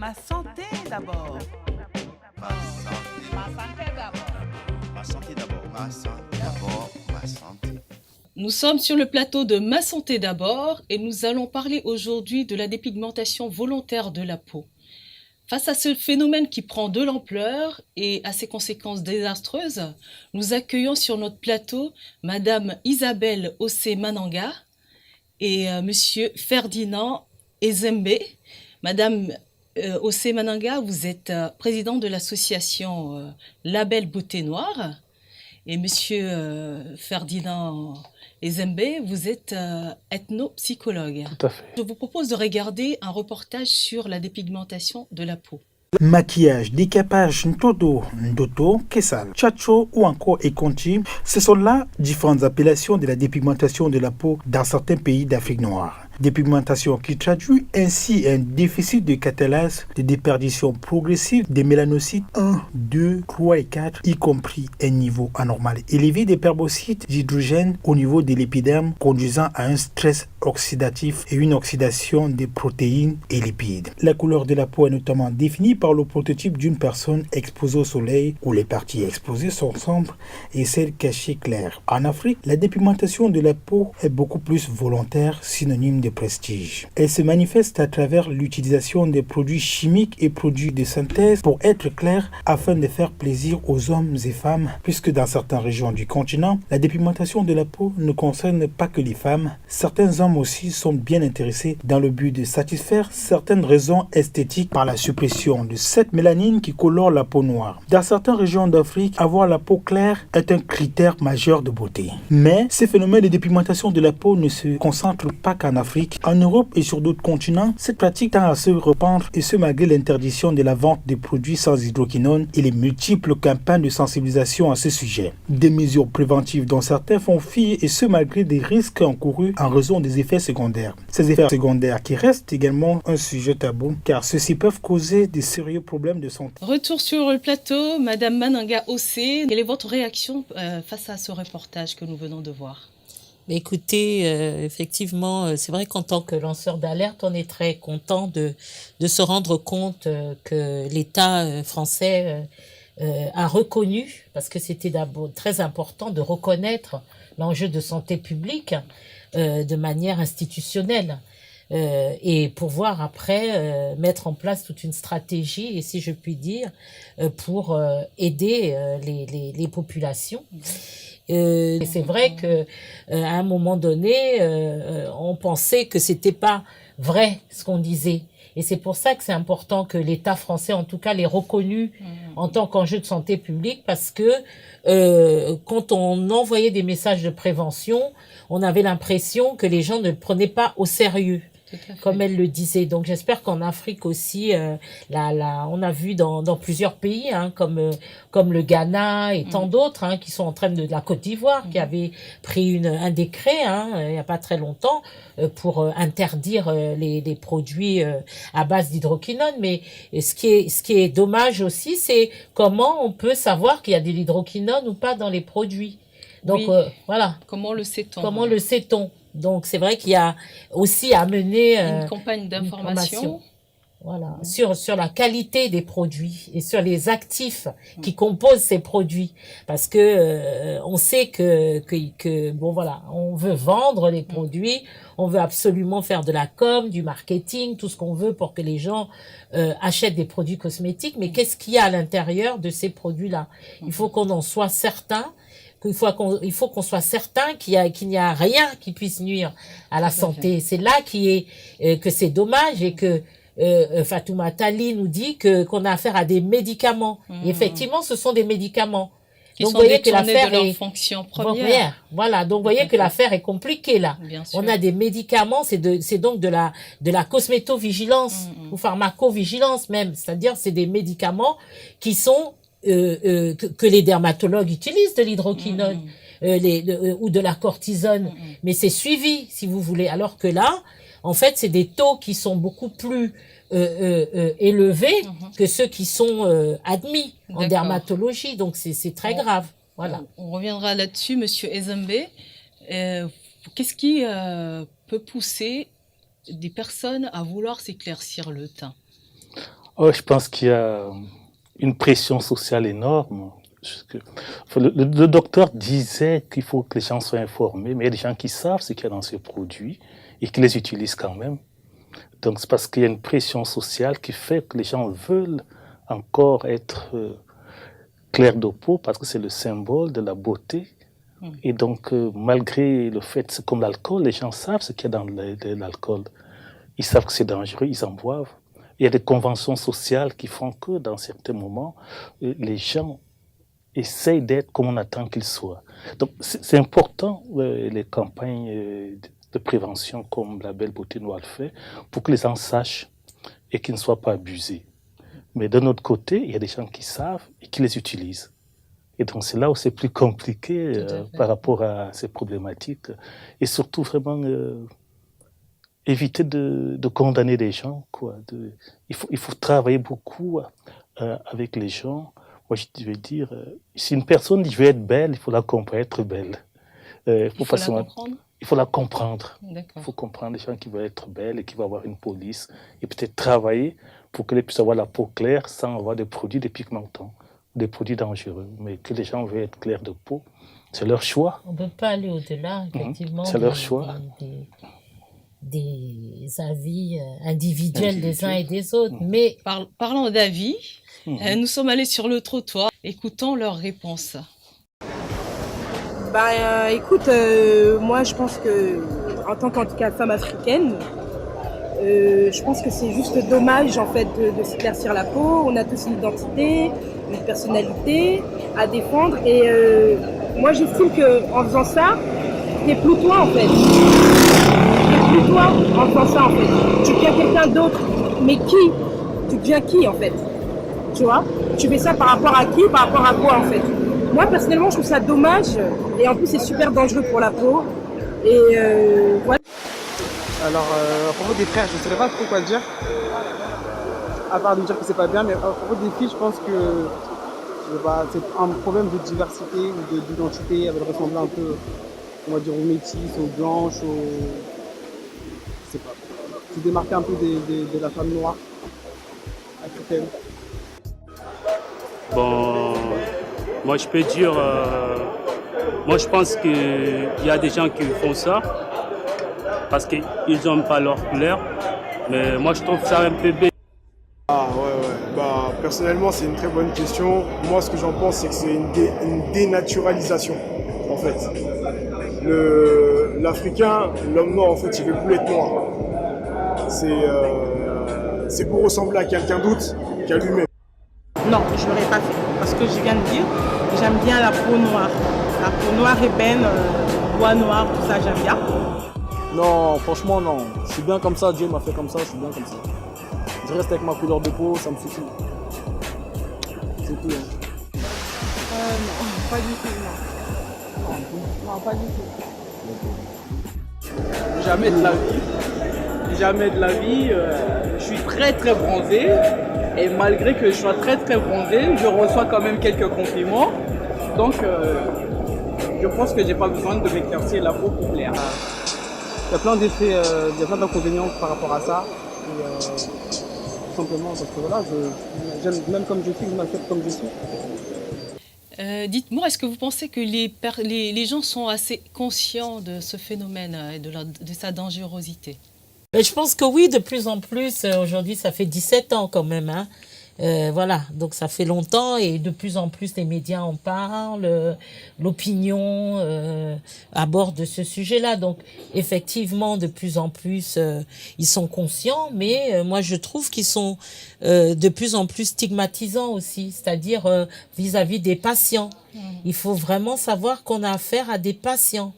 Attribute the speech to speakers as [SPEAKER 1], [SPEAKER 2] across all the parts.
[SPEAKER 1] Ma santé d'abord.
[SPEAKER 2] Ma santé d'abord. Ma santé d'abord. Ma santé d'abord. Ma santé.
[SPEAKER 3] Nous sommes sur le plateau de Ma santé d'abord et nous allons parler aujourd'hui de la dépigmentation volontaire de la peau. Face à ce phénomène qui prend de l'ampleur et à ses conséquences désastreuses, nous accueillons sur notre plateau Madame Isabelle Ossé Mananga et Monsieur Ferdinand Ezembe. Madame Ossé Mananga, vous êtes président de l'association Label Beauté Noire. Et Monsieur Ferdinand Ezembe, vous êtes ethnopsychologue.
[SPEAKER 4] Tout à fait.
[SPEAKER 3] Je vous propose de regarder un reportage sur la dépigmentation de la peau.
[SPEAKER 4] Maquillage, décapage, ntodo, ndoto, kessal, chacho ou encore ekonchi, ce sont là différentes appellations de la dépigmentation de la peau dans certains pays d'Afrique noire. Dépigmentation qui traduit ainsi un déficit de catalase, de déperdition progressive des mélanocytes 1, 2, 3 et 4, y compris un niveau anormal élevé des perbocytes d'hydrogène au niveau de l'épiderme, conduisant à un stress oxydatif et une oxydation des protéines et lipides. La couleur de la peau est notamment définie par le prototype d'une personne exposée au soleil où les parties exposées sont sombres et celles cachées claires. En Afrique, la dépigmentation de la peau est beaucoup plus volontaire, synonyme de prestige. Elle se manifeste à travers l'utilisation des produits chimiques et produits de synthèse pour être clair afin de faire plaisir aux hommes et femmes, puisque dans certaines régions du continent, la dépigmentation de la peau ne concerne pas que les femmes. Certains hommes aussi sont bien intéressés dans le but de satisfaire certaines raisons esthétiques par la suppression de cette mélanine qui colore la peau noire. Dans certaines régions d'Afrique, avoir la peau claire est un critère majeur de beauté. Mais ces phénomènes de dépigmentation de la peau ne se concentrent pas qu'en Afrique. En Europe et sur d'autres continents, cette pratique tend à se répandre et ce malgré l'interdiction de la vente des produits sans hydroquinone et les multiples campagnes de sensibilisation à ce sujet. Des mesures préventives dont certains font fi et ce malgré des risques encourus en raison des effets secondaires. Ces effets secondaires qui restent également un sujet tabou car ceux-ci peuvent causer des sérieux problèmes de santé.
[SPEAKER 3] Retour sur le plateau, Madame Mananga Ossé, quelle est votre réaction face à ce reportage que nous venons de voir ?
[SPEAKER 5] Écoutez, effectivement, c'est vrai qu'en tant que lanceur d'alerte, on est très content de se rendre compte que l'État français a reconnu, parce que c'était d'abord très important de reconnaître l'enjeu de santé publique de manière institutionnelle et pouvoir après mettre en place toute une stratégie, et si je puis dire, pour aider les populations. C'est vrai que à un moment donné, on pensait que c'était pas vrai ce qu'on disait. Et c'est pour ça que c'est important que l'État français, en tout cas, l'ait reconnu en tant qu'enjeu de santé publique, parce que quand on envoyait des messages de prévention, on avait l'impression que les gens ne le prenaient pas au sérieux, comme elle le disait. Donc j'espère qu'en Afrique aussi, on a vu dans plusieurs pays, comme le Ghana et tant d'autres, qui sont en train de la Côte d'Ivoire, qui avait pris un décret il n'y a pas très longtemps pour interdire les produits à base d'hydroquinone. Mais ce qui est dommage aussi, c'est comment on peut savoir qu'il y a de l'hydroquinone ou pas dans les produits. Donc voilà.
[SPEAKER 3] Comment le sait-on ?
[SPEAKER 5] Comment le sait-on ? Donc c'est vrai qu'il y a aussi à mener
[SPEAKER 3] une campagne d'information.
[SPEAKER 5] Voilà, sur la qualité des produits et sur les actifs qui composent ces produits, parce que on sait que bon voilà, on veut vendre les produits, on veut absolument faire de la com, du marketing, tout ce qu'on veut pour que les gens achètent des produits cosmétiques, mais qu'est-ce qu'il y a à l'intérieur de ces produits-là ? Il faut qu'on en soit certain. Il faut qu'on soit certain qu'il n'y a rien qui puisse nuire à la santé. C'est là que c'est dommage et que Fatoumata Ali nous dit qu'on a affaire à des médicaments. Et effectivement, ce sont des médicaments.
[SPEAKER 3] Qui sont détournés de leur fonction première.
[SPEAKER 5] Voilà, donc vous voyez que l'affaire est compliquée là. On a des médicaments, c'est donc de la cosmétovigilance ou pharmacovigilance même. C'est-à-dire c'est des médicaments qui sont que les dermatologues utilisent de l'hydroquinone ou de la cortisone, mais c'est suivi, si vous voulez. Alors que là, en fait, c'est des taux qui sont beaucoup plus élevés que ceux qui sont admis en dermatologie. Donc, c'est très grave. Voilà.
[SPEAKER 3] On reviendra là-dessus, Monsieur Ezembe. Qu'est-ce qui peut pousser des personnes à vouloir s'éclaircir le teint ?
[SPEAKER 1] Oh, je pense qu'il y a une pression sociale énorme. Le docteur disait qu'il faut que les gens soient informés, mais il y a des gens qui savent ce qu'il y a dans ces produits et qui les utilisent quand même. Donc c'est parce qu'il y a une pression sociale qui fait que les gens veulent encore être clairs de peau parce que c'est le symbole de la beauté. Et donc, malgré le fait, c'est comme l'alcool, les gens savent ce qu'il y a dans l'alcool. Ils savent que c'est dangereux, ils en boivent. Il y a des conventions sociales qui font que, dans certains moments, les gens essayent d'être comme on attend qu'ils soient. Donc, c'est important, les campagnes de prévention comme la Belle Beauté nous le fait, pour que les gens sachent et qu'ils ne soient pas abusés. Mais d'un autre côté, il y a des gens qui savent et qui les utilisent. Et donc, c'est là où c'est plus compliqué par rapport à ces problématiques. Et surtout, vraiment, éviter de condamner les gens, quoi. Il faut travailler beaucoup avec les gens. Moi, je vais dire, si une personne dit « je veux être belle », il faut la comprendre, être belle.
[SPEAKER 3] Il faut la comprendre.
[SPEAKER 1] Il faut la comprendre.
[SPEAKER 3] D'accord.
[SPEAKER 1] Il faut comprendre les gens qui veulent être belles et qui vont avoir une police. Et peut-être travailler pour qu'elles puissent avoir la peau claire sans avoir des produits dépigmentants, des produits dangereux. Mais que les gens veulent être clairs de peau, c'est leur choix.
[SPEAKER 5] On ne peut pas aller au-delà, effectivement.
[SPEAKER 1] C'est leur choix.
[SPEAKER 5] Des avis individuels des uns et des autres. Mais
[SPEAKER 3] parlant d'avis, nous sommes allés sur le trottoir. Écoutons leurs réponses.
[SPEAKER 6] Écoute, moi je pense que, en tant qu'en tout cas femme africaine, je pense que c'est juste dommage en fait de s'éclaircir la peau. On a tous une identité, une personnalité à défendre et moi j'estime qu'en faisant ça, t'es plus toi en fait. T'es plus toi en faisant ça en fait. Tu deviens quelqu'un d'autre. Mais qui? Tu deviens qui en fait? Tu vois? Tu fais ça par rapport à qui? Par rapport à quoi en fait? Moi personnellement je trouve ça dommage et en plus c'est super dangereux pour la peau. Et voilà.
[SPEAKER 7] Alors, à propos des frères, je ne saurais pas trop quoi dire. À part de dire que c'est pas bien, mais à propos des filles, je pense que c'est un problème de diversité ou d'identité. Elles veulent ressembler un peu, on va dire, aux métisses, aux blanches, je sais pas. Se démarquer un peu de la femme noire africaine.
[SPEAKER 8] Bon, moi je peux dire, moi je pense qu'il y a des gens qui font ça parce qu'ils n'aiment pas leur couleur, mais moi je trouve ça un peu bête.
[SPEAKER 9] Ah ouais. Personnellement c'est une très bonne question. Moi ce que j'en pense c'est que c'est une dénaturalisation en fait. L'Africain, l'homme noir en fait il veut plus être noir. C'est pour ressembler à quelqu'un d'autre qu'à lui-même.
[SPEAKER 10] Non, je ne l'aurais pas fait. Parce que je viens de dire, j'aime bien la peau noire. La peau noire ébène, bois noir, tout ça, j'aime bien.
[SPEAKER 7] Non, franchement, non. Je suis bien comme ça, Dieu m'a fait comme ça, je suis bien comme ça. Je reste avec ma couleur de peau, ça me suffit. C'est tout.
[SPEAKER 10] Non, pas du tout, non. Non, pas du tout.
[SPEAKER 11] Jamais de la vie. Jamais de la vie. Je suis très très bronzé. Et malgré que je sois très très bronzé, je reçois quand même quelques compliments. Donc, je pense que j'ai pas besoin de m'éclaircir la peau pour plaire.
[SPEAKER 7] Il y a plein d'effets, il y a plein d'inconvénients par rapport à ça. Et, tout simplement parce que voilà, j'aime même comme je suis, je m'accepte comme je suis.
[SPEAKER 3] Dites-moi, est-ce que vous pensez que les gens sont assez conscients de ce phénomène et de sa dangerosité?
[SPEAKER 5] Je pense que oui, de plus en plus. Aujourd'hui, ça fait 17 ans quand même. Hein. Voilà, donc ça fait longtemps et de plus en plus les médias en parlent, l'opinion aborde ce sujet-là. Donc effectivement, de plus en plus, ils sont conscients, mais moi je trouve qu'ils sont de plus en plus stigmatisants aussi, c'est-à-dire vis-à-vis des patients. Il faut vraiment savoir qu'on a affaire à des patients.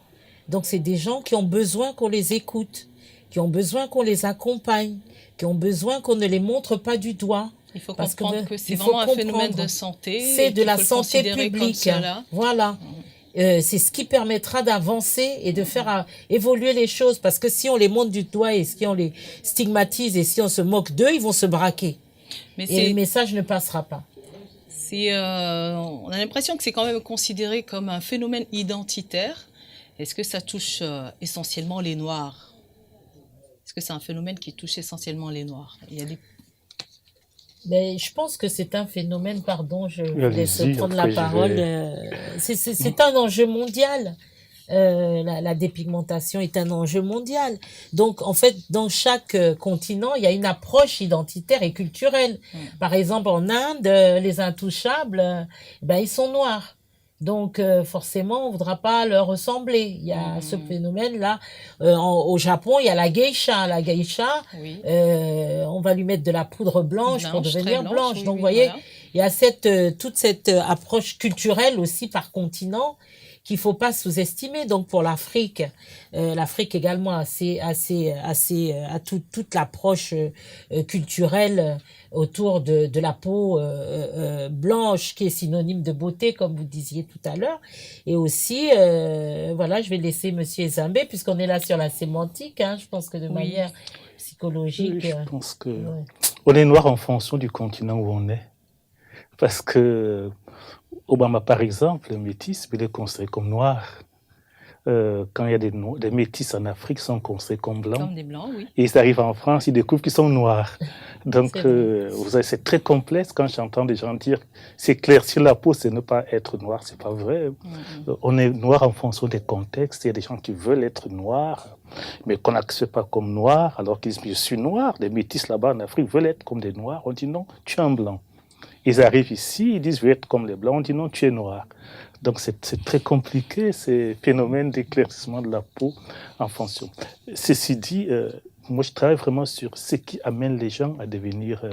[SPEAKER 5] Donc c'est des gens qui ont besoin qu'on les écoute, qui ont besoin qu'on les accompagne, qui ont besoin qu'on ne les montre pas du doigt.
[SPEAKER 3] Il faut comprendre que c'est vraiment un phénomène de santé.
[SPEAKER 5] C'est de la santé publique. Voilà. C'est ce qui permettra d'avancer et de faire évoluer les choses. Parce que si on les montre du doigt et si on les stigmatise et si on se moque d'eux, ils vont se braquer. Et le message ne passera pas.
[SPEAKER 3] On a l'impression que c'est quand même considéré comme un phénomène identitaire. Est-ce que ça touche essentiellement les Noirs? Est-ce que c'est un phénomène qui touche essentiellement les Noirs? Il y a des...
[SPEAKER 5] Mais je pense que c'est un phénomène, pardon, je vous laisse
[SPEAKER 1] Allez-y,
[SPEAKER 5] prendre la
[SPEAKER 1] après je
[SPEAKER 5] parole.
[SPEAKER 1] vais...
[SPEAKER 5] C'est un enjeu mondial. La dépigmentation est un enjeu mondial. Donc, en fait, dans chaque continent, il y a une approche identitaire et culturelle. Par exemple, en Inde, les intouchables, ben, ils sont noirs. Donc, forcément, on voudra pas leur ressembler. Il y a ce phénomène-là. Au Japon, il y a la geisha. La geisha,
[SPEAKER 3] Oui.
[SPEAKER 5] on va lui mettre de la poudre blanche pour
[SPEAKER 3] Blanche, très
[SPEAKER 5] devenir
[SPEAKER 3] blanche,
[SPEAKER 5] blanche.
[SPEAKER 3] oui,
[SPEAKER 5] Donc,
[SPEAKER 3] oui,
[SPEAKER 5] vous voyez,
[SPEAKER 3] voilà.
[SPEAKER 5] il y a toute cette approche culturelle aussi par continent qu'il faut pas sous-estimer. Donc pour l'Afrique, l'Afrique également a toute l'approche culturelle autour de la peau blanche qui est synonyme de beauté, comme vous disiez tout à l'heure. Et aussi, voilà, je vais laisser Monsieur Ezambé, puisqu'on est là sur la sémantique, hein, je pense que de
[SPEAKER 3] Oui.
[SPEAKER 5] manière psychologique.
[SPEAKER 1] Je pense que
[SPEAKER 5] ouais.
[SPEAKER 1] on est noir en fonction du continent où on est. Parce que Obama, par exemple, le métis, il est considéré comme noir. Quand il y a des métis en Afrique, ils sont considérés comme blancs.
[SPEAKER 3] Comme des blancs, oui.
[SPEAKER 1] Et ils arrivent en France, ils découvrent qu'ils sont noirs. Donc,
[SPEAKER 5] C'est vrai.
[SPEAKER 1] vous savez, c'est très complexe quand j'entends des gens dire s'éclaircir la peau, c'est ne pas être noir. C'est pas vrai. On est noir en fonction des contextes. Il y a des gens qui veulent être noirs, mais qu'on n'accepte pas comme noirs, alors qu'ils disent je suis noir. Les métis là-bas en Afrique veulent être comme des noirs. On dit non, tu es un blanc. Ils arrivent ici, ils disent je veux être comme les blancs. On dit non, tu es noir. Donc c'est très compliqué ces phénomènes d'éclaircissement de la peau en fonction. Ceci dit, moi je travaille vraiment sur ce qui amène les gens à devenir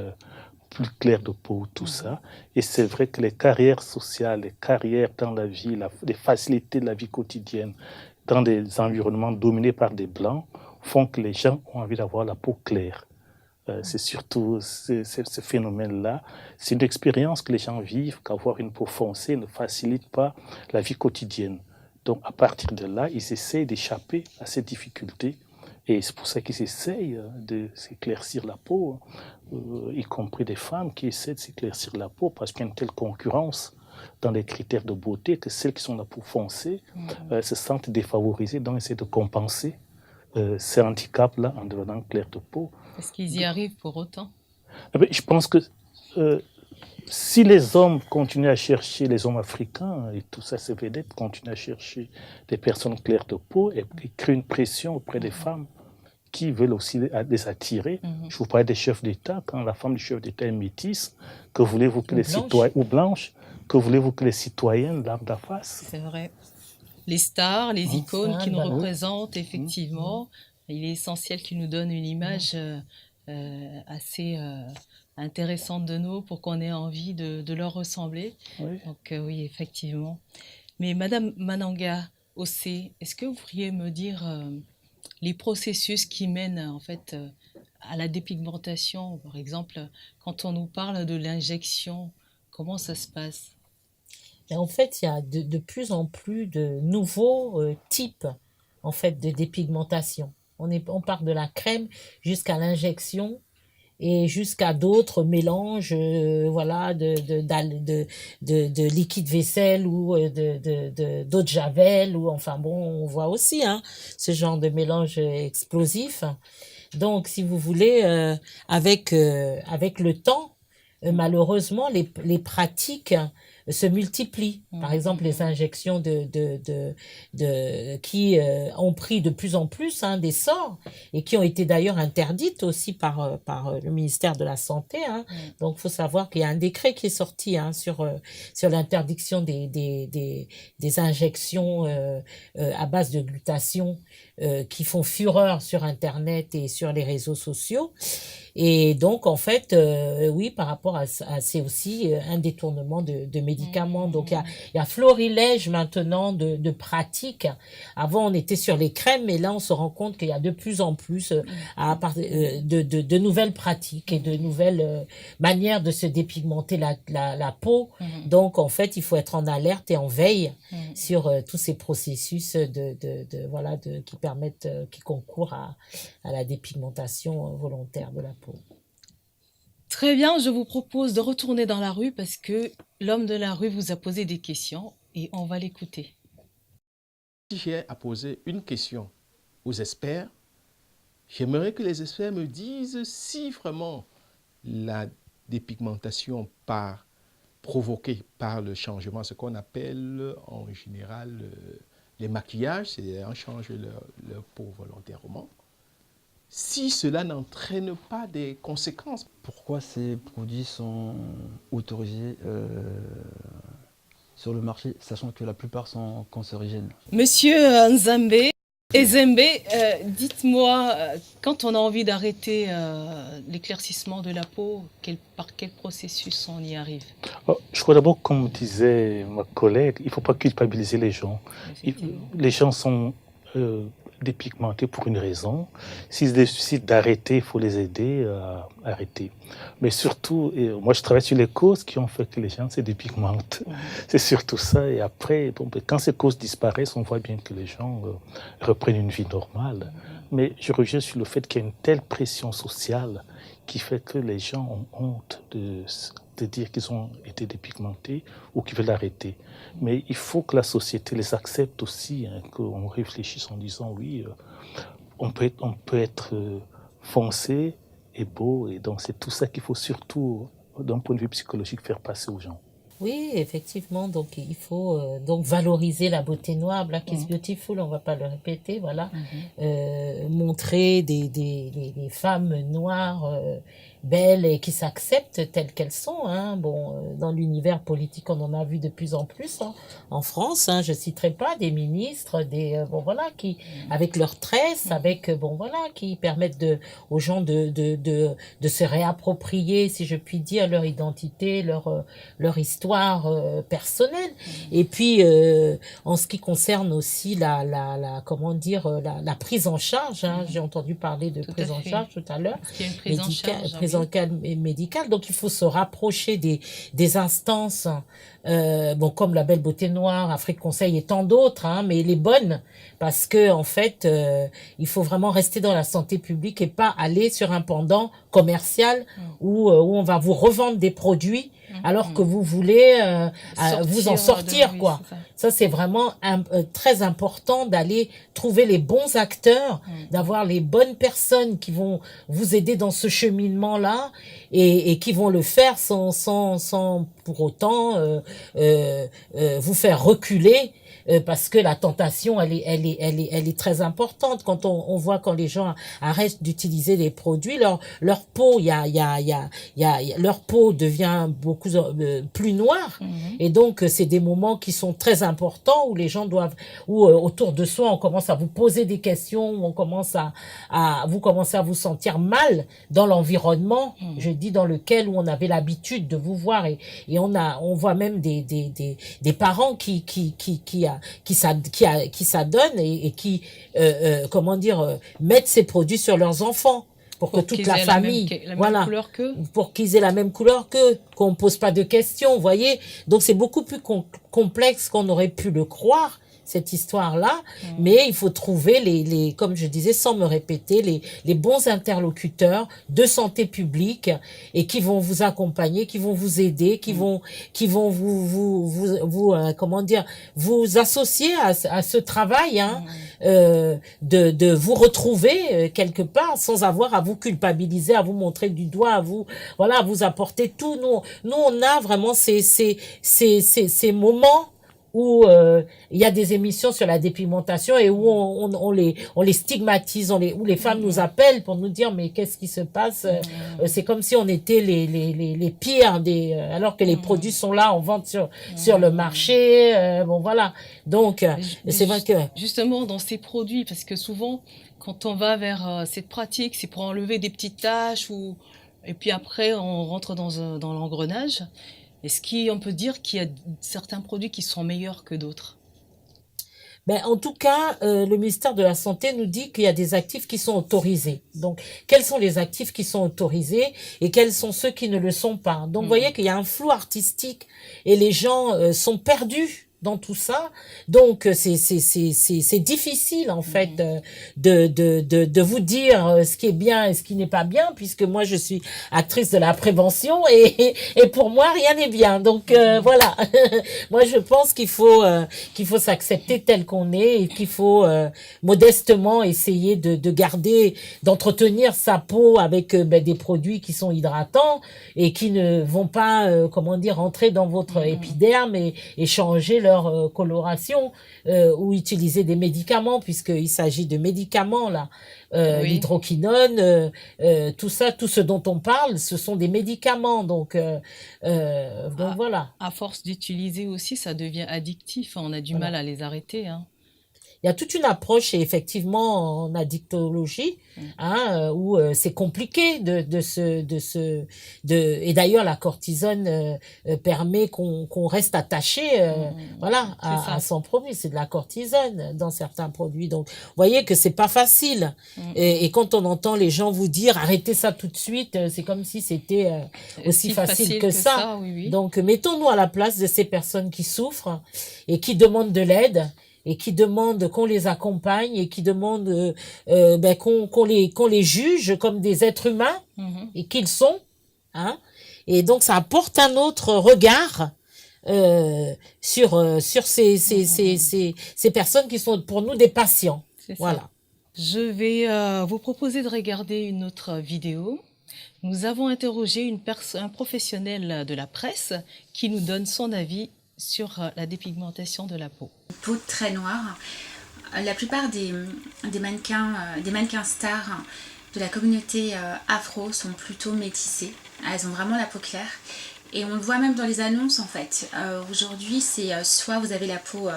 [SPEAKER 1] plus clairs de peau, tout ça. Et c'est vrai que les carrières sociales, les carrières dans la vie, les facilités de la vie quotidienne, dans des environnements dominés par des blancs, font que les gens ont envie d'avoir la peau claire. C'est surtout ce phénomène-là. C'est une expérience que les gens vivent, qu'avoir une peau foncée ne facilite pas la vie quotidienne. Donc, à partir de là, ils essayent d'échapper à ces difficultés. Et c'est pour ça qu'ils essayent de s'éclaircir la peau, y compris des femmes qui essaient de s'éclaircir la peau parce qu'il y a une telle concurrence dans les critères de beauté que celles qui sont la peau foncée se sentent défavorisées, donc essaient de compenser ces handicaps-là en devenant clair de peau.
[SPEAKER 3] Est-ce qu'ils y arrivent pour autant?
[SPEAKER 1] Je pense que si les hommes continuent à chercher, les hommes africains et tout ça, ces vedettes continuent à chercher des personnes claires de peau et créent une pression auprès des femmes qui veulent aussi les attirer. Je vous parlais des chefs d'État. Quand la femme du chef d'État est métisse, que voulez-vous que les citoyens, ou blanche, que voulez-vous que les citoyennes lambda fassent?
[SPEAKER 3] C'est vrai. Les stars, les icônes qui nous
[SPEAKER 5] bah,
[SPEAKER 3] représentent, effectivement, il est essentiel qu'ils nous donnent une image assez intéressante de nous pour qu'on ait envie de leur ressembler.
[SPEAKER 1] Oui.
[SPEAKER 3] Donc oui, effectivement. Mais Madame Mananga Ossé, est-ce que vous pourriez me dire les processus qui mènent en fait à la dépigmentation? Par exemple, quand on nous parle de l'injection, comment ça se passe?
[SPEAKER 5] Et en fait, il y a de plus en plus de nouveaux types en fait, de dépigmentation. On part de la crème jusqu'à l'injection et jusqu'à d'autres mélanges voilà, de liquide vaisselle ou d'eau de javel. Ou, enfin bon, on voit aussi hein, ce genre de mélange explosif. Donc, si vous voulez, avec le temps, malheureusement, les pratiques se multiplient. Par exemple, les injections qui ont pris de plus en plus hein, d'essor et qui ont été d'ailleurs interdites aussi par le ministère de la Santé. Hein. Donc, il faut savoir qu'il y a un décret qui est sorti hein, sur l'interdiction des injections à base de glutathion qui font fureur sur Internet et sur les réseaux sociaux. Et donc, en fait, oui, par rapport à c'est aussi un détournement de médicaments. Donc, il y a florilège maintenant de pratiques. Avant, on était sur les crèmes, mais là, on se rend compte qu'il y a de plus en plus de nouvelles pratiques et de nouvelles manières de se dépigmenter la peau. Donc, en fait, il faut être en alerte et en veille sur tous ces processus qui permettent, qui concourent à la dépigmentation volontaire de la peau.
[SPEAKER 3] Très bien, je vous propose de retourner dans la rue parce que l'homme de la rue vous a posé des questions et on va l'écouter.
[SPEAKER 12] Si j'ai à poser une question aux experts, j'aimerais que les experts me disent si vraiment la dépigmentation provoquée par le changement, ce qu'on appelle en général les maquillages, c'est-à-dire on change leur peau volontairement, si cela n'entraîne pas des conséquences.
[SPEAKER 13] Pourquoi ces produits sont autorisés sur le marché, sachant que la plupart sont cancérigènes?
[SPEAKER 3] Monsieur Nzambe, dites-moi, quand on a envie d'arrêter l'éclaircissement de la peau, par quel processus on y arrive?
[SPEAKER 1] Je crois d'abord, comme disait ma collègue, il ne faut pas culpabiliser les gens. Les gens sont dépigmentés pour une raison. S'ils décident d'arrêter, il faut les aider à arrêter. Mais surtout, moi je travaille sur les causes qui ont fait que les gens se dépigmentent. C'est surtout ça. Et après, quand ces causes disparaissent, on voit bien que les gens reprennent une vie normale. Mais je reviens sur le fait qu'il y a une telle pression sociale qui fait que les gens ont honte de dire qu'ils ont été dépigmentés ou qu'ils veulent arrêter. Mais il faut que la société les accepte aussi, qu'on réfléchisse en disant oui, on peut être foncé et beau, et donc c'est tout ça qu'il faut surtout, d'un point de vue psychologique, faire passer aux gens.
[SPEAKER 5] Oui, effectivement, donc il faut donc valoriser la beauté noire, Black is beautiful, on ne va pas le répéter, voilà. Montrer des femmes noires belles et qui s'acceptent telles qu'elles sont. Hein. Bon, dans l'univers politique, on en a vu de plus en plus en France. Hein. Je citerai pas des ministres, qui avec leurs tresses, qui permettent aux gens de se réapproprier, si je puis dire, leur identité, leur histoire personnelle. Et puis, en ce qui concerne aussi la prise en charge, hein. J'ai entendu parler de prise en charge tout à l'heure.
[SPEAKER 3] Parce qu'il y a une prise en charge.
[SPEAKER 5] Médicale, donc il faut se rapprocher des instances comme la Belle Beauté Noire, Afrique Conseil et tant d'autres, hein, mais les bonnes, parce que en fait il faut vraiment rester dans la santé publique et pas aller sur un pendant commercial où on va vous revendre des produits alors que vous voulez vous en sortir, quoi. Ça c'est vraiment très important d'aller trouver les bons acteurs, d'avoir les bonnes personnes qui vont vous aider dans ce cheminement-là et qui vont le faire sans pour autant vous faire reculer. Parce que la tentation, elle est très importante. Quand on voit quand les gens arrêtent d'utiliser les produits, leur peau, leur peau devient beaucoup plus noire. Et donc, c'est des moments qui sont très importants où les gens autour de soi, on commence à vous poser des questions, où on commence vous commencez à vous sentir mal dans l'environnement, je dis dans lequel où on avait l'habitude de vous voir et on voit même des parents qui s'adonnent et qui mettent ces produits sur leurs enfants pour que toute la famille pour qu'ils aient la même couleur qu'eux, qu'on pose pas de questions, vous voyez. Donc c'est beaucoup plus complexe qu'on aurait pu le croire, cette histoire-là, mais il faut trouver comme je disais, sans me répéter, les bons interlocuteurs de santé publique et qui vont vous accompagner, qui vont vous aider, qui vont vous associer à ce travail, hein, de vous retrouver quelque part sans avoir à vous culpabiliser, à vous montrer du doigt, à vous apporter tout. Nous on a vraiment ces moments où il y a des émissions sur la dépigmentation et où on les stigmatise, où les femmes nous appellent pour nous dire mais qu'est-ce qui se passe, c'est comme si on était les pires alors que les produits sont là en vente sur le marché, donc c'est vrai que
[SPEAKER 3] justement dans ces produits, parce que souvent quand on va vers cette pratique, c'est pour enlever des petites taches et puis après on rentre dans l'engrenage. Est-ce qu'on peut dire qu'il y a certains produits qui sont meilleurs que d'autres?
[SPEAKER 5] En tout cas, le ministère de la Santé nous dit qu'il y a des actifs qui sont autorisés. Donc, quels sont les actifs qui sont autorisés et quels sont ceux qui ne le sont pas? Donc, vous voyez qu'il y a un flou artistique et les gens sont perdus dans tout ça. Donc c'est difficile en fait de vous dire ce qui est bien et ce qui n'est pas bien, puisque moi je suis actrice de la prévention et pour moi rien n'est bien. Donc voilà. Moi je pense qu'il faut s'accepter tel qu'on est et qu'il faut modestement essayer de garder, d'entretenir sa peau avec des produits qui sont hydratants et qui ne vont pas rentrer dans votre épiderme et changer leur coloration ou utiliser des médicaments, puisqu'il s'agit de médicaments là. L'hydroquinone, tout ce dont on parle, ce sont des médicaments. Donc voilà.
[SPEAKER 3] À force d'utiliser aussi, ça devient addictif. On a du mal à les arrêter. Hein.
[SPEAKER 5] Il y a toute une approche effectivement en addictologie, où c'est compliqué et d'ailleurs la cortisone permet qu'on reste attaché, à son produit. C'est de la cortisone dans certains produits. Donc, vous voyez que c'est pas facile. Et quand on entend les gens vous dire arrêtez ça tout de suite, c'est comme si c'était aussi facile que ça.
[SPEAKER 3] Oui.
[SPEAKER 5] Donc, mettons-nous à la place de ces personnes qui souffrent et qui demandent de l'aide, et qui demandent qu'on les accompagne et qui demandent qu'on les juge comme des êtres humains et qu'ils sont, et donc ça apporte un autre regard sur ces personnes qui sont pour nous des patients. Voilà.
[SPEAKER 3] Je vais vous proposer de regarder une autre vidéo. Nous avons interrogé un professionnel de la presse qui nous donne son avis sur la dépigmentation de la peau.
[SPEAKER 14] Peau très noire. La plupart des mannequins stars de la communauté afro sont plutôt métissées. Elles ont vraiment la peau claire. Et on le voit même dans les annonces en fait. Aujourd'hui, c'est soit vous avez la peau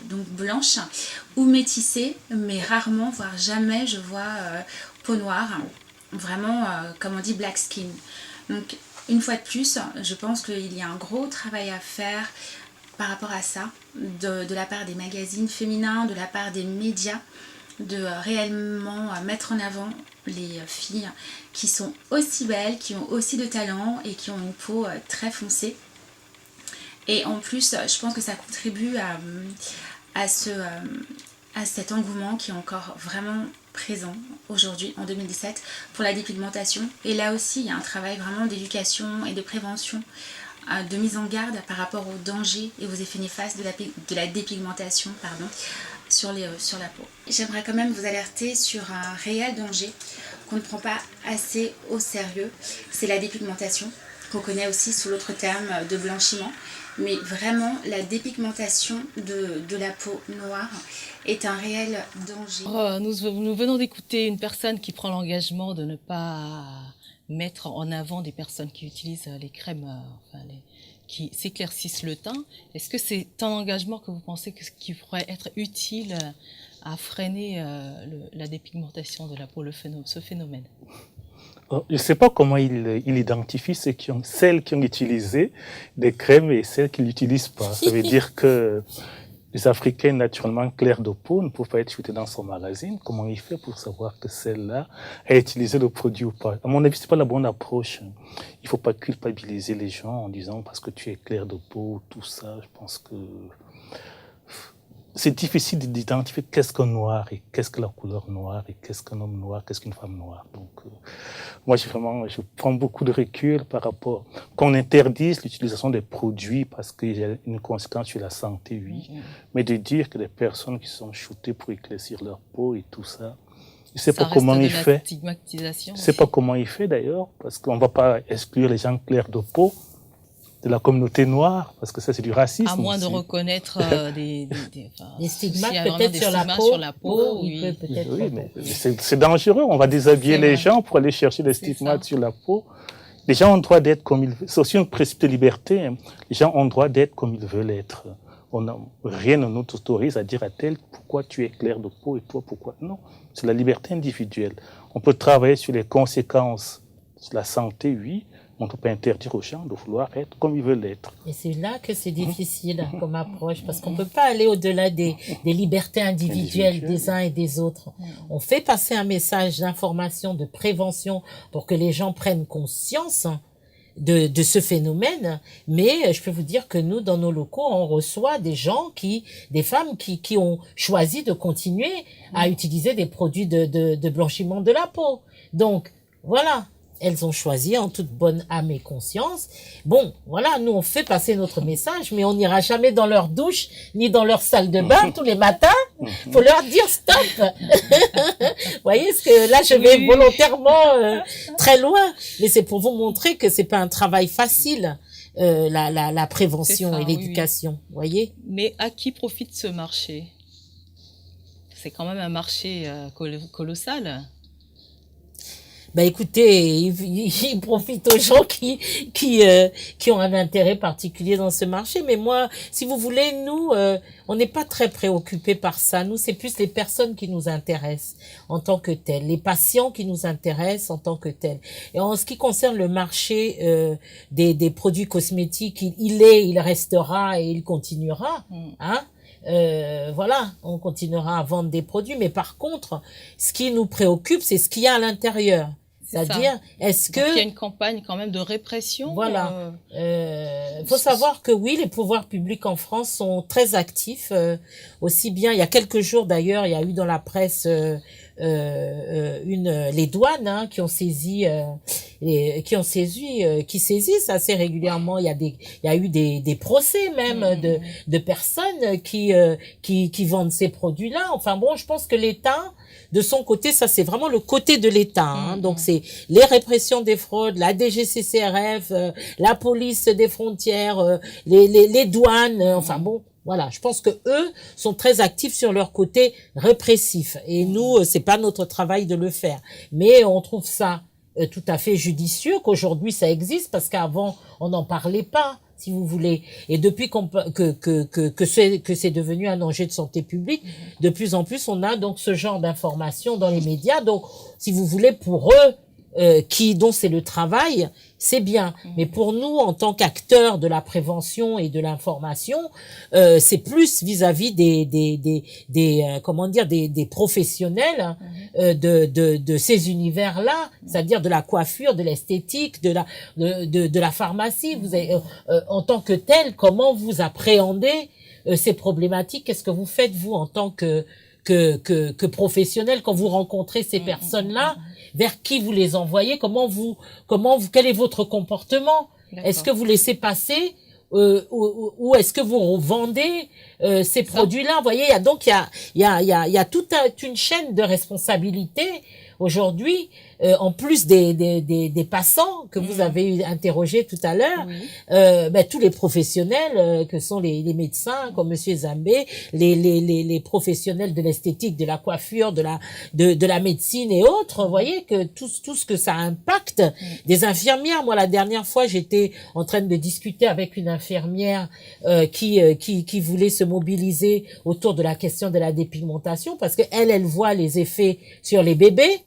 [SPEAKER 14] donc blanche ou métissée, mais rarement, voire jamais, je vois peau noire. Vraiment, comme on dit, black skin. Donc, une fois de plus, je pense qu'il y a un gros travail à faire par rapport à ça, de la part des magazines féminins, de la part des médias, de réellement mettre en avant les filles qui sont aussi belles, qui ont aussi de talent et qui ont une peau très foncée. Et en plus, je pense que ça contribue à cet engouement qui est encore vraiment présent aujourd'hui, en 2017, pour la dépigmentation. Et là aussi, il y a un travail vraiment d'éducation et de prévention, de mise en garde par rapport aux dangers et aux effets néfastes de la dépigmentation sur la peau. J'aimerais quand même vous alerter sur un réel danger qu'on ne prend pas assez au sérieux, c'est la dépigmentation, qu'on connaît aussi sous l'autre terme de blanchiment. Mais vraiment, la dépigmentation de la peau noire est un réel danger.
[SPEAKER 3] Nous venons d'écouter une personne qui prend l'engagement de ne pas mettre en avant des personnes qui utilisent les crèmes qui s'éclaircissent le teint. Est-ce que c'est un engagement que vous pensez qui pourrait être utile à freiner la dépigmentation de la peau, ce phénomène?
[SPEAKER 1] Je ne sais pas comment il identifie celles qui ont utilisé des crèmes et celles qui ne l'utilisent pas. Ça veut dire que les Africaines naturellement claires de peau ne peuvent pas être shootées dans son magazine. Comment il fait pour savoir que celle-là a utilisé le produit ou pas? À mon avis, ce n'est pas la bonne approche. Il ne faut pas culpabiliser les gens en disant parce que tu es clair de peau, tout ça. Je pense que c'est difficile d'identifier qu'est-ce qu'un noir et qu'est-ce que la couleur noire et qu'est-ce qu'un homme noir, qu'est-ce qu'une femme noire. Donc, moi, je prends beaucoup de recul par rapport qu'on interdise l'utilisation des produits parce qu'il y a une conséquence sur la santé, oui, mais de dire que les personnes qui sont shootées pour éclaircir leur peau et tout ça, je ne sais pas comment il fait. Je ne sais pas comment il fait d'ailleurs, parce qu'on ne va pas exclure les gens clairs de peau de la communauté noire, parce que ça c'est du racisme.
[SPEAKER 3] À moins
[SPEAKER 1] aussi.
[SPEAKER 3] De reconnaître des
[SPEAKER 5] stigmates
[SPEAKER 3] peut-être
[SPEAKER 5] sur la peau.
[SPEAKER 3] Oui,
[SPEAKER 1] mais c'est dangereux, on va déshabiller les gens pour aller chercher des stigmates sur la peau. Les gens ont le droit d'être comme ils veulent. C'est aussi un principe de liberté. Hein. Les gens ont le droit d'être comme ils veulent être. Rien ne nous autorise à dire à tel pourquoi tu es clair de peau et toi pourquoi. Non, c'est la liberté individuelle. On peut travailler sur les conséquences sur la santé, oui. On ne peut pas interdire aux gens de vouloir être comme ils veulent être.
[SPEAKER 5] Et c'est là que c'est difficile comme approche, parce qu'on ne peut pas aller au-delà des libertés individuelles des uns et des autres. On fait passer un message d'information, de prévention, pour que les gens prennent conscience de ce phénomène, mais je peux vous dire que nous, dans nos locaux, on reçoit des femmes qui ont choisi de continuer à utiliser des produits de blanchiment de la peau. Donc, voilà. Elles ont choisi en toute bonne âme et conscience. Bon, voilà, nous on fait passer notre message, mais on n'ira jamais dans leur douche, ni dans leur salle de bain tous les matins. Faut leur dire stop. Vous voyez, parce que là je vais volontairement très loin, mais c'est pour vous montrer que c'est pas un travail facile, la prévention
[SPEAKER 3] ça,
[SPEAKER 5] et l'éducation. Vous voyez.
[SPEAKER 3] Mais à qui profite ce marché? C'est quand même un marché colossal.
[SPEAKER 5] Ben écoutez, il profite aux gens qui ont un intérêt particulier dans ce marché. Mais moi, si vous voulez, nous, on n'est pas très préoccupés par ça. Nous, c'est plus les personnes qui nous intéressent en tant que telles, les patients qui nous intéressent en tant que tels. Et en ce qui concerne le marché des produits cosmétiques, il restera et il continuera. Hein. Voilà, on continuera à vendre des produits, mais par contre, ce qui nous préoccupe, c'est ce qu'il y a à l'intérieur. C'est-à-dire, est-ce que...
[SPEAKER 3] il y a une campagne quand même de répression.
[SPEAKER 5] Voilà. Faut savoir que oui, les pouvoirs publics en France sont très actifs. Aussi bien, il y a quelques jours d'ailleurs, il y a eu dans la presse les douanes qui ont saisi, qui saisissent assez régulièrement. Il y a eu des procès même de personnes qui vendent ces produits-là. Enfin bon, je pense que l'État, de son côté, ça c'est vraiment le côté de l'État. Donc c'est les répressions des fraudes, la DGCCRF, la police des frontières, les douanes. Enfin bon, voilà. Je pense que eux sont très actifs sur leur côté répressif. Et nous, c'est pas notre travail de le faire. Mais on trouve ça tout à fait judicieux qu'aujourd'hui ça existe parce qu'avant on n'en parlait pas. Si vous voulez, et depuis que c'est devenu un enjeu de santé publique, de plus en plus on a donc ce genre d'informations dans les médias. Donc, si vous voulez, pour eux, dont c'est le travail, c'est bien. Mais pour nous, en tant qu'acteurs de la prévention et de l'information, c'est plus vis-à-vis des professionnels de ces univers-là, c'est-à-dire de la coiffure, de l'esthétique, de la pharmacie. Vous avez, en tant que tel, comment vous appréhendez ces problématiques? Qu'est-ce que vous faites vous en tant que professionnel quand vous rencontrez ces personnes-là? Vers qui vous les envoyez? Quel est votre comportement? Est-ce que vous laissez passer ou est-ce que vous vendez ces produits-là? Vous voyez, il y a toute une chaîne de responsabilités aujourd'hui, en plus des passants que vous avez interrogés tout à l'heure, tous les professionnels que sont les médecins comme Monsieur Zambé, les professionnels de l'esthétique, de la coiffure, de la médecine et autres, vous voyez que tout ce que ça impacte, des infirmières. Moi, la dernière fois, j'étais en train de discuter avec une infirmière qui voulait se mobiliser autour de la question de la dépigmentation parce que elle voit les effets sur les bébés.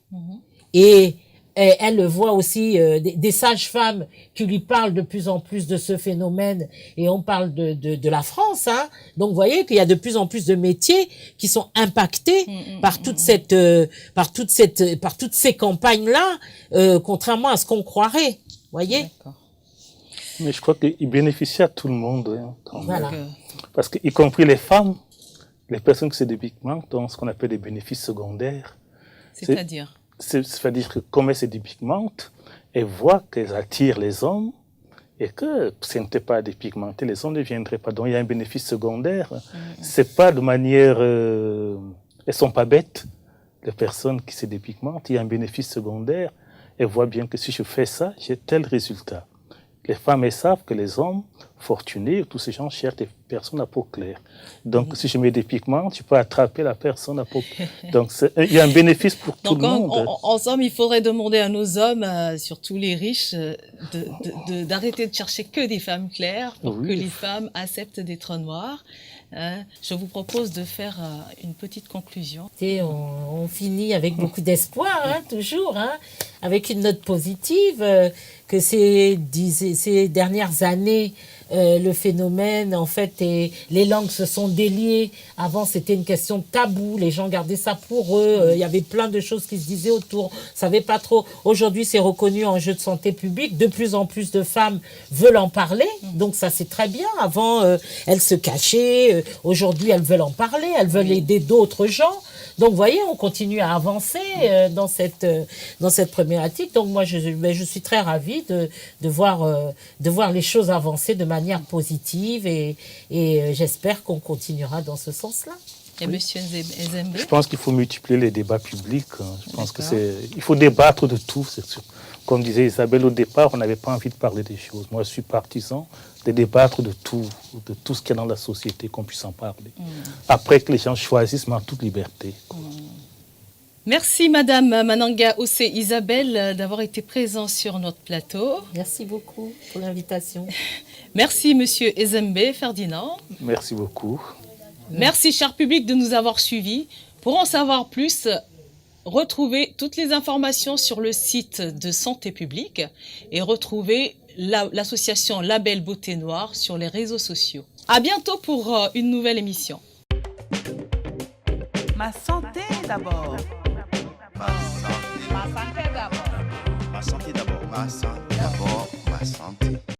[SPEAKER 5] Et elle voit aussi des sages-femmes qui lui parlent de plus en plus de ce phénomène et on parle de la France, hein. Donc vous voyez qu'il y a de plus en plus de métiers qui sont impactés par toutes ces campagnes-là, contrairement à ce qu'on croirait, vous voyez.
[SPEAKER 1] Mais je crois qu'il bénéficie à tout le monde, hein,
[SPEAKER 5] voilà.
[SPEAKER 1] Parce que y compris les femmes, les personnes qui se dépigmentent ont ce qu'on appelle des bénéfices secondaires. C'est-à-dire que comme elles se dépigmentent, elles voient qu'elles attirent les hommes et que si elles n'étaient pas dépigmentées, les hommes ne viendraient pas. Donc il y a un bénéfice secondaire. C'est pas de manière... elles sont pas bêtes, les personnes qui se dépigmentent. Il y a un bénéfice secondaire. Elles voient bien que si je fais ça, j'ai tel résultat. Les femmes, elles savent que les hommes fortunés, tous ces gens cherchent des personnes à peau claire. Donc, si je mets des pigments, tu peux attraper la personne à peau claire. Donc, il y a un bénéfice pour tout le monde.
[SPEAKER 3] En somme, il faudrait demander à nos hommes, surtout les riches, d'arrêter de chercher que des femmes claires pour que les femmes acceptent d'être noires. Je vous propose de faire une petite conclusion.
[SPEAKER 5] Et on finit avec beaucoup d'espoir, hein, toujours, hein, avec une note positive, que ces dernières années le phénomène, en fait, et les langues se sont déliées. Avant, c'était une question tabou, les gens gardaient ça pour eux, il y avait plein de choses qui se disaient autour, savaient pas trop. Aujourd'hui, c'est reconnu en enjeu de santé publique, de plus en plus de femmes veulent en parler, donc ça c'est très bien. Avant, elles se cachaient, aujourd'hui elles veulent en parler, elles veulent aider d'autres gens. Donc, vous voyez, on continue à avancer dans cette problématique. Donc, moi, je suis très ravie de voir les choses avancer de manière positive et j'espère qu'on continuera dans ce sens-là.
[SPEAKER 3] Et Monsieur Ezembe?
[SPEAKER 1] Je pense qu'il faut multiplier les débats publics. Je pense il faut débattre de tout, c'est sûr. Comme disait Isabelle au départ, on n'avait pas envie de parler des choses. Moi, je suis partisan de débattre de tout ce qu'il y a dans la société, qu'on puisse en parler. Après que les gens choisissent, mais en toute liberté.
[SPEAKER 3] Merci Madame Mananga Ossé Isabelle d'avoir été présent sur notre plateau.
[SPEAKER 5] Merci beaucoup pour l'invitation.
[SPEAKER 3] Merci Monsieur Ezembe Ferdinand.
[SPEAKER 1] Merci beaucoup.
[SPEAKER 3] Merci cher public de nous avoir suivis. Pour en savoir plus, retrouvez toutes les informations sur le site de Santé publique et retrouvez l'association Label Beauté Noire sur les réseaux sociaux. À bientôt pour une nouvelle émission.
[SPEAKER 11] Ma santé d'abord.
[SPEAKER 2] Ma santé d'abord. Ma santé d'abord. Ma santé d'abord. Ma santé.